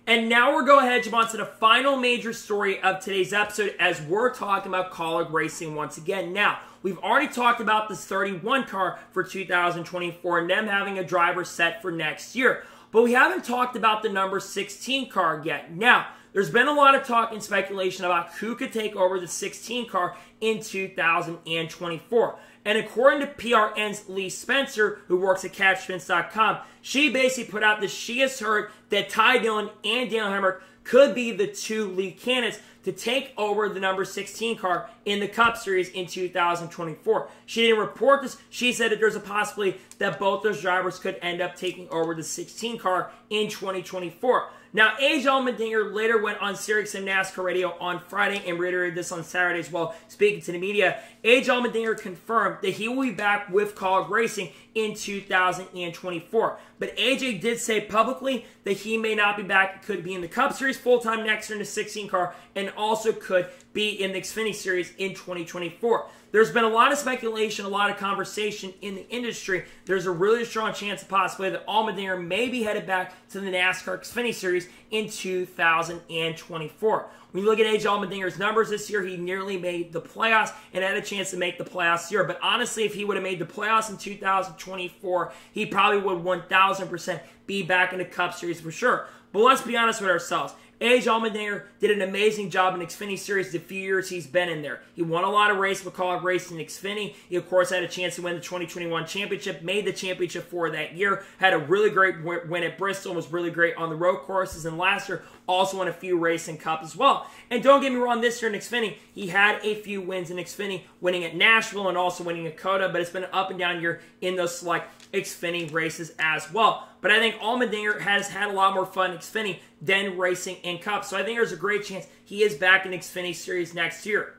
And now we're going ahead and jump on to the final major story of today's episode, as we're talking about Kaulig Racing once again. Now, we've already talked about this 31 car for 2024 and them having a driver set for next year. But we haven't talked about the number 16 car yet. Now, there's been a lot of talk and speculation about who could take over the 16 car in 2024. And according to PRN's Lee Spencer, who works at CatchFence.com, she basically put out that she has heard that Ty Dillon and Daniel Hemrick could be the two lead candidates to take over the number 16 car in the Cup Series in 2024. She didn't report this. She said that there's a possibility that both those drivers could end up taking over the 16 car in 2024. Now, AJ Allmendinger later went on SiriusXM NASCAR Radio on Friday and reiterated this on Saturday as well, speaking to the media. AJ Allmendinger confirmed that he will be back with Kaulig Racing in 2024. But AJ did say publicly that he may not be back. It could be in the Cup Series full-time next year in the 16 car, and also could be in the Xfinity Series in 2024. There's been a lot of speculation, a lot of conversation in the industry. There's a really strong chance, possibly, that Allmendinger may be headed back to the NASCAR Xfinity Series in 2024. When you look at AJ Allmendinger's numbers this year, he nearly made the playoffs and had a chance to make the playoffs this year. But honestly, if he would have made the playoffs in 2024, he probably would 1,000% be back in the Cup Series for sure. But let's be honest with ourselves. AJ Allmendinger did an amazing job in Xfinity Series the few years he's been in there. He won a lot of races with Kaulig Racing in Xfinity. He, of course, had a chance to win the 2021 championship, made the championship for that year, had a really great win at Bristol, was really great on the road courses, and last year also won a few racing cup as well. And don't get me wrong, this year in Xfinity, he had a few wins in Xfinity, winning at Nashville and also winning at Coda, but it's been an up and down year in those select Xfinity races as well. But I think Allmendinger has had a lot more fun in Xfinity than racing in Cup. So I think there's a great chance he is back in Xfinity Series next year.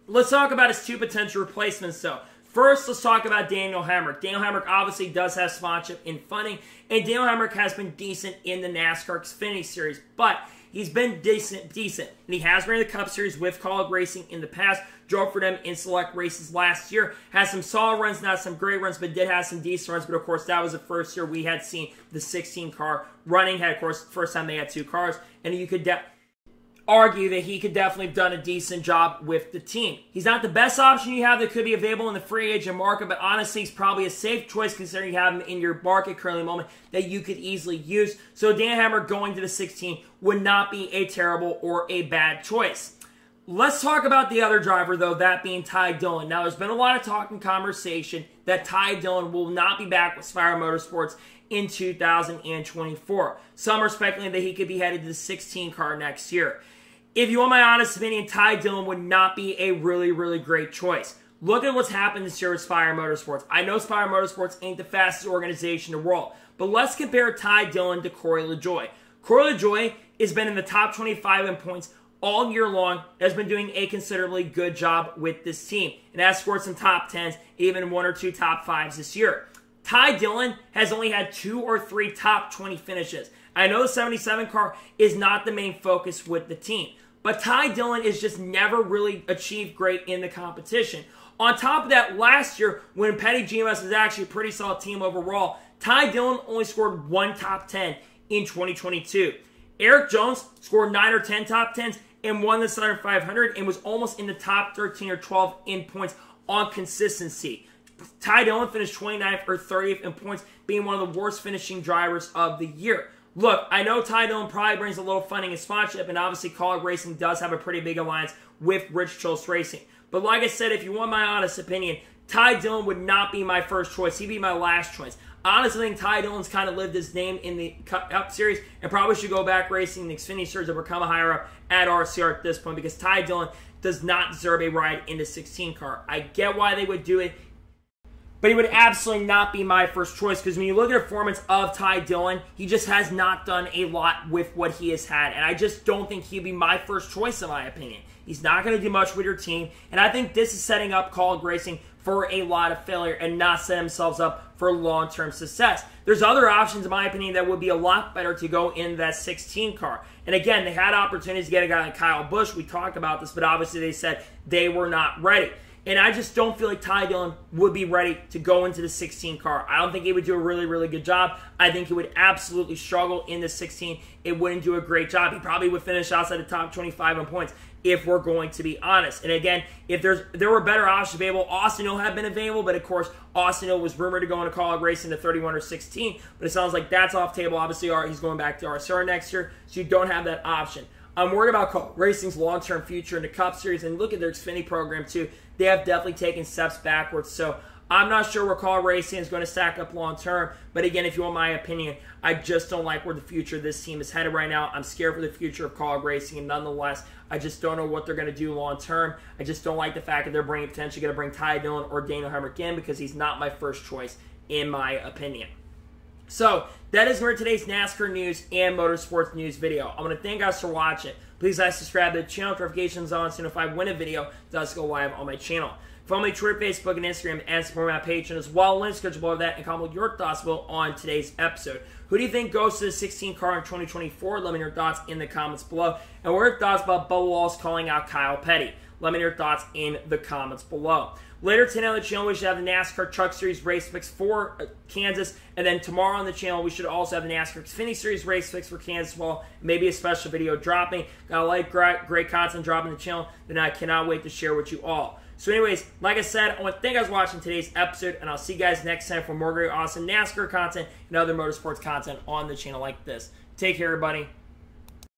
Let's talk about his two potential replacements, though. First, let's talk about Daniel Hemrick. Daniel Hemrick obviously does have sponsorship in funding, and Daniel Hemrick has been decent in the NASCAR Xfinity Series, but he's been decent, and he has ran the Cup Series with Kaulig Racing in the past, drove for them in select races last year, has some solid runs, not some great runs, but did have some decent runs, but of course that was the first year we had seen the 16 car running, had of course the first time they had two cars, and you could argue that he could definitely have done a decent job with the team. He's not the best option you have that could be available in the free agent market, but honestly, he's probably a safe choice considering you have him in your market currently at the moment that you could easily use. So Dan Hammer going to the 16 would not be a terrible or a bad choice. Let's talk about the other driver, though, that being Ty Dillon. Now, there's been a lot of talk and conversation that Ty Dillon will not be back with Spire Motorsports in 2024. Some are speculating that he could be headed to the 16 car next year. If you want my honest opinion, Ty Dillon would not be a really, really great choice. Look at what's happened this year with Spire Motorsports. I know Spire Motorsports ain't the fastest organization in the world, but let's compare Ty Dillon to Corey LaJoie. Corey LaJoie has been in the top 25 in points all year long, has been doing a considerably good job with this team, and has scored some top 10s, even 1 or 2 top 5s this year. Ty Dillon has only had 2 or 3 top 20 finishes. I know the 77 car is not the main focus with the team, but Ty Dillon has just never really achieved great in the competition. On top of that, last year, when Petty GMS was actually a pretty solid team overall, Ty Dillon only scored 1 top 10 in 2022. Eric Jones scored 9 or 10 top 10s and won the Southern 500 and was almost in the top 13 or 12 in points on consistency. Ty Dillon finished 29th or 30th in points, being one of the worst finishing drivers of the year. Look, I know Ty Dillon probably brings a little funding and sponsorship, and obviously Kaulig Racing does have a pretty big alliance with Rich Chills Racing. But like I said, if you want my honest opinion, Ty Dillon would not be my first choice. He'd be my last choice. I honestly think Ty Dillon's kind of lived his name in the Cup Series and probably should go back racing the Xfinity Series or become a higher up at RCR at this point, because Ty Dillon does not deserve a ride in the 16 car. I get why they would do it, but he would absolutely not be my first choice, because when you look at the performance of Ty Dillon, he just has not done a lot with what he has had, and I just don't think he'd be my first choice in my opinion. He's not going to do much with your team, and I think this is setting up Kaulig Racing for a lot of failure and not set themselves up for long-term success. There's other options, in my opinion, that would be a lot better to go in that 16 car. And again, they had opportunities to get a guy like Kyle Busch. We talked about this, but obviously they said they were not ready. And I just don't feel like Ty Dillon would be ready to go into the 16 car. I don't think he would do a really, really good job. I think he would absolutely struggle in the 16. It wouldn't do a great job. He probably would finish outside the top 25 in points, if we're going to be honest. And again, if there were better options available, Austin Hill had been available, but of course, Austin Hill was rumored to go into Kaulig Racing to 31 or 16, but it sounds like that's off table. Obviously, he's going back to RCR next year, so you don't have that option. I'm worried about Kaulig Racing's long-term future in the Cup Series, and look at their Xfinity program too. They have definitely taken steps backwards, so I'm not sure where Kaulig Racing is going to stack up long-term, but again, if you want my opinion, I just don't like where the future of this team is headed right now. I'm scared for the future of Kaulig Racing, and nonetheless, I just don't know what they're going to do long-term. I just don't like the fact that they're potentially going to bring Ty Dillon or Daniel Hemrick in, because he's not my first choice, in my opinion. So, that is for today's NASCAR news and motorsports news video. I want to thank you guys for watching. Please like, subscribe to the channel, notifications on, so if I win a video, it does go live on my channel. Follow me on Twitter, Facebook, and Instagram, and support my Patreon as well. Links are below that, and comment your thoughts on today's episode. Who do you think goes to the 16 car in 2024? Let me know your thoughts in the comments below. And what are your thoughts about Bubba Wallace calling out Kyle Petty? Let me know your thoughts in the comments below. Later today on the channel, we should have the NASCAR Truck Series race fix for Kansas. And then tomorrow on the channel, we should also have the NASCAR Xfinity Series race fix for Kansas as well. Maybe a special video dropping. Got a lot of great content dropping the channel that I cannot wait to share with you all. So anyways, like I said, I want to thank you guys for watching today's episode, and I'll see you guys next time for more great, awesome NASCAR content and other motorsports content on the channel like this. Take care, everybody.